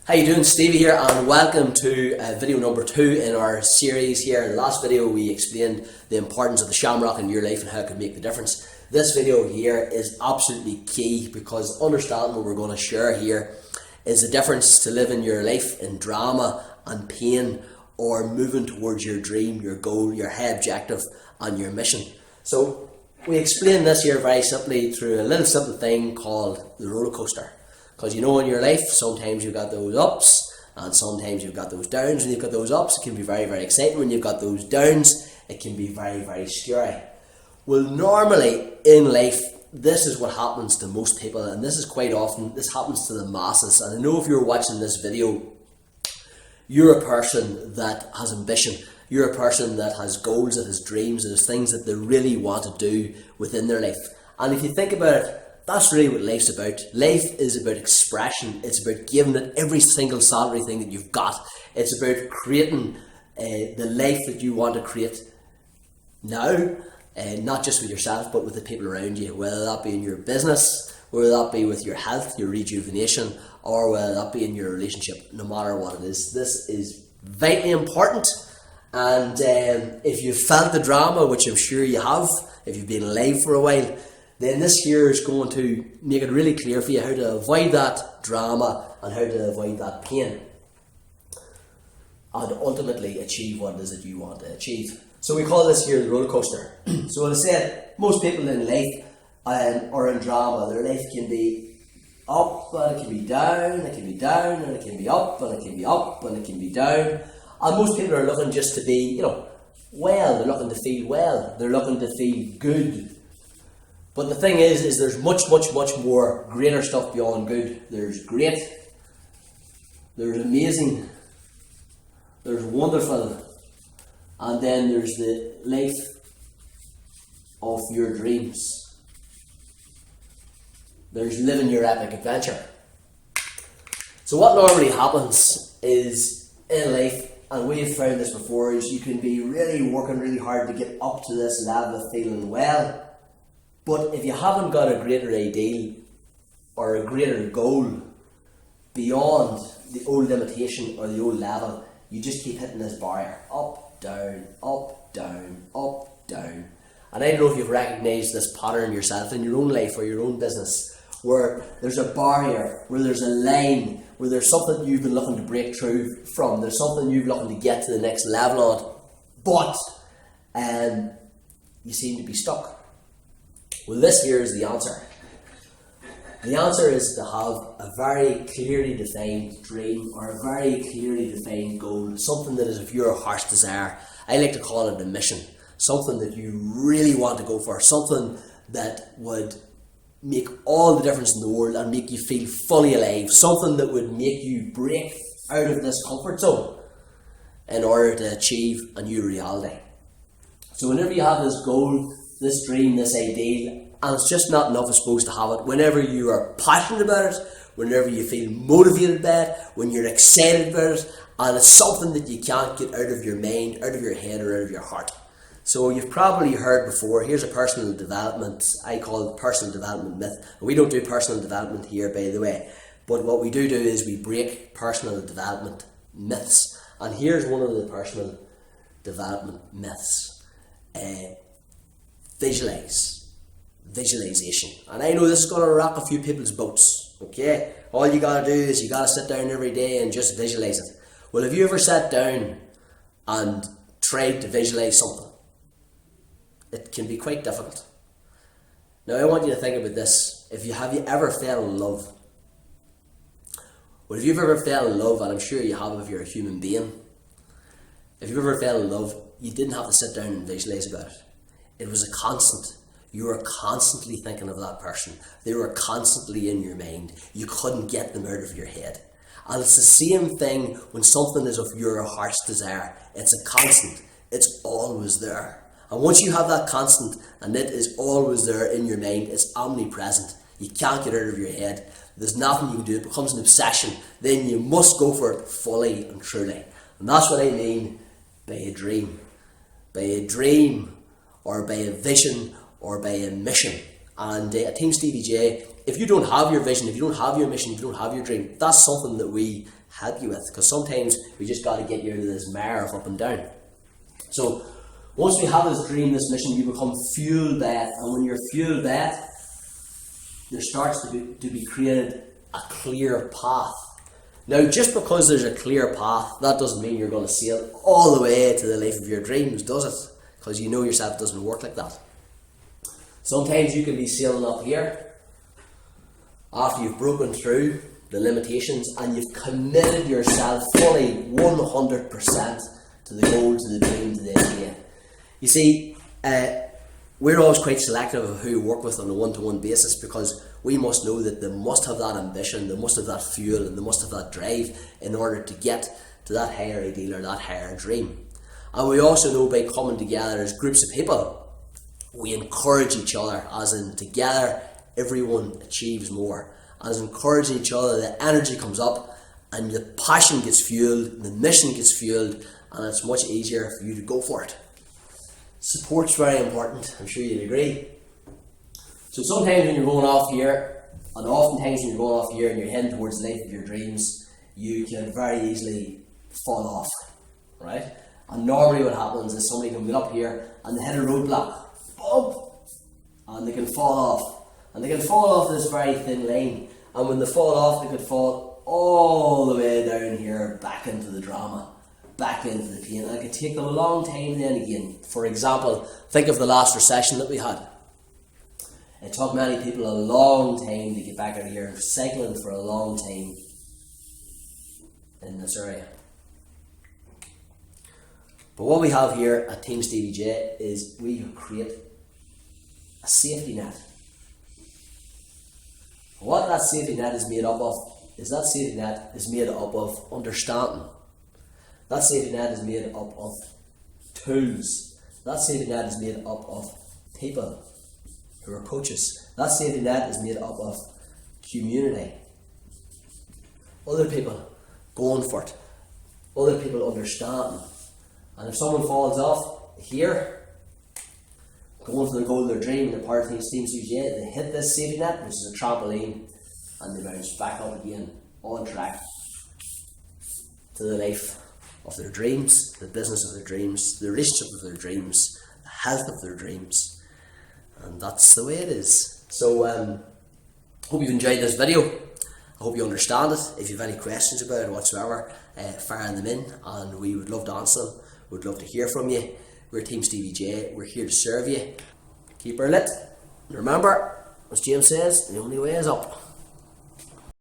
How you doing? Stevey here, and welcome to video number 2 in our series here. In the last video we explained the importance of the shamrock in your life and how it can make the difference. This video here is absolutely key because understanding what we're going to share here is the difference to living your life in drama and pain or moving towards your dream, your goal, your high objective and your mission. So we explain this here very simply through a little simple thing called the roller coaster. Because you know in your life, sometimes you've got those ups and sometimes you've got those downs. When you've got those ups, it can be very, very exciting. When you've got those downs, it can be very, very scary. Well, normally in life, this is what happens to most people, and this is quite often, this happens to the masses. And I know if you're watching this video, you're a person that has ambition. You're a person that has goals, that has dreams, that has things that they really want to do within their life. And if you think about it, that's really what life's about. Life is about expression. It's about giving it every single salary thing that you've got. It's about creating the life that you want to create now, not just with yourself, but with the people around you, whether that be in your business, whether that be with your health, your rejuvenation, or whether that be in your relationship, no matter what it is. This is vitally important. And if you've felt the drama, which I'm sure you have, if you've been alive for a while, then this here is going to make it really clear for you how to avoid that drama and how to avoid that pain and ultimately achieve what it is that you want to achieve. So we call this here the roller coaster. So as I said, most people in life are in drama. Their life can be up and it can be down, it can be down and it can be up and it can be up and it can be down. And most people are looking just to be, well, they're looking to feel well, they're looking to feel good. But the thing is there's much more greater stuff beyond good. There's great, there's amazing, there's wonderful, and then there's the life of your dreams. There's living your epic adventure. So what normally happens is in life, and we've found this before, is you can be really working really hard to get up to this level of feeling well. But if you haven't got a greater ideal or a greater goal beyond the old limitation or the old level, you just keep hitting this barrier. Up, down, up, down, up, down. And I don't know if you've recognised this pattern yourself in your own life or your own business, where there's a barrier, where there's a line, where there's something you've been looking to break through from, there's something you've looking to get to the next level on, but you seem to be stuck. Well, this here is the answer. The answer is to have a very clearly defined dream or a very clearly defined goal, something that is of your heart's desire. I like to call it a mission, something that you really want to go for, something that would make all the difference in the world and make you feel fully alive, something that would make you break out of this comfort zone in order to achieve a new reality. So whenever you have this goal, this dream, this ideal, and it's just not enough, I suppose, to have it. Whenever you are passionate about it, whenever you feel motivated by it, when you're excited about it, and it's something that you can't get out of your mind, out of your head, or out of your heart. So you've probably heard before, here's a personal development, I call it personal development myth. We don't do personal development here, by the way, but what we do is we break personal development myths. And here's one of the personal development myths. Visualization. And I know this is going to rock a few people's boats, okay? All you got to do is you got to sit down every day and just visualize it. Well, have you ever sat down and tried to visualize something? It can be quite difficult. Now I want you to think about this. Have you ever fell in love? Well, if you've ever fell in love, and I'm sure you have if you're a human being, if you've ever fell in love, you didn't have to sit down and visualize about it. It was a constant. You were constantly thinking of that person. They were constantly in your mind. You couldn't get them out of your head. And it's the same thing when something is of your heart's desire. It's a constant. It's always there. And once you have that constant and it is always there in your mind, it's omnipresent. You can't get out of your head. There's nothing you can do. It becomes an obsession. Then you must go for it fully and truly. And that's what I mean by a dream. By a dream or by a vision or by a mission. And at Team Steveyj, if you don't have your vision, if you don't have your mission, if you don't have your dream, that's something that we help you with, because sometimes we just got to get you out of this mire of up and down. So once we have this dream, this mission, you become fueled by it, and when you're fueled by it, there starts to be created a clear path. Now, just because there's a clear path, that doesn't mean you're going to sail all the way to the life of your dreams, does it? Because you know yourself it doesn't work like that. Sometimes you can be sailing up here after you've broken through the limitations and you've committed yourself fully 100% to the goal, to the dream, to the idea. You see, we're always quite selective of who we work with on a one-to-one basis, because we must know that they must have that ambition, they must have that fuel, and they must have that drive in order to get to that higher ideal or that higher dream. And we also know by coming together as groups of people, we encourage each other, as in together everyone achieves more. As encouraging each other, the energy comes up and the passion gets fueled, the mission gets fueled, and it's much easier for you to go for it. Support's very important, I'm sure you'd agree. So sometimes when you're going off here, and oftentimes when you're going off here and you're heading towards the life of your dreams, you can very easily fall off, right? And normally what happens is somebody can get up here and they hit a roadblock, bump, and they can fall off. And they can fall off this very thin line, and when they fall off, they could fall all the way down here, back into the drama, back into the pain, and it could take them a long time then again. For example, think of the last recession that we had. It took many people a long time to get back out of here, cycling for a long time in this area. But what we have here at Team Steveyj is we create a safety net. What that safety net is made up of is that safety net is made up of understanding. That safety net is made up of tools. That safety net is made up of people who are coaches. That safety net is made up of community. Other people going for it. Other people understanding. And if someone falls off here, going for the goal of their dream, and the part of Team Steveyj, they hit this safety net, which is a trampoline, and they bounce back up again, on track to the life of their dreams, the business of their dreams, the relationship of their dreams, the health of their dreams. And that's the way it is. So, hope you've enjoyed this video. I hope you understand it. If you have any questions about it whatsoever, fire them in, and we would love to answer them. We'd love to hear from you. We're Team Steveyj. We're here to serve you. Keep her lit. And remember, as James says, the only way is up.